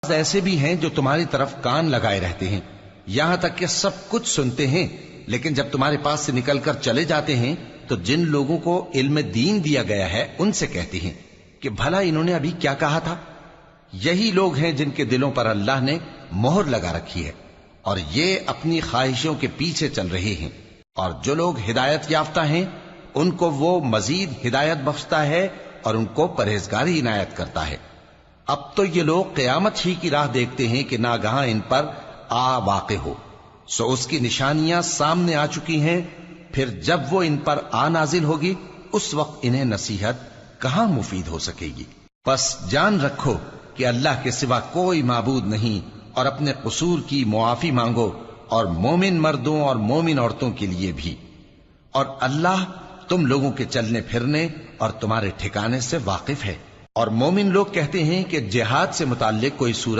ایسے بھی ہیں جو تمہاری طرف کان لگائے رہتے ہیں، یہاں تک کہ سب کچھ سنتے ہیں، لیکن جب تمہارے پاس سے نکل کر چلے جاتے ہیں تو جن لوگوں کو علم دین دیا گیا ہے ان سے کہتے ہیں کہ بھلا انہوں نے ابھی کیا کہا تھا۔ یہی لوگ ہیں جن کے دلوں پر اللہ نے مہر لگا رکھی ہے اور یہ اپنی خواہشوں کے پیچھے چل رہے ہیں، اور جو لوگ ہدایت یافتہ ہیں ان کو وہ مزید ہدایت بخشتا ہے اور ان کو پرہیزگاری عنایت کرتا ہے۔ اب تو یہ لوگ قیامت ہی کی راہ دیکھتے ہیں کہ ناگہاں ان پر آ واقع ہو، سو اس کی نشانیاں سامنے آ چکی ہیں، پھر جب وہ ان پر آ نازل ہوگی اس وقت انہیں نصیحت کہاں مفید ہو سکے گی۔ پس جان رکھو کہ اللہ کے سوا کوئی معبود نہیں، اور اپنے قصور کی معافی مانگو، اور مومن مردوں اور مومن عورتوں کے لیے بھی، اور اللہ تم لوگوں کے چلنے پھرنے اور تمہارے ٹھکانے سے واقف ہے۔ اور مومن لوگ کہتے ہیں کہ جہاد سے متعلق کوئی سورت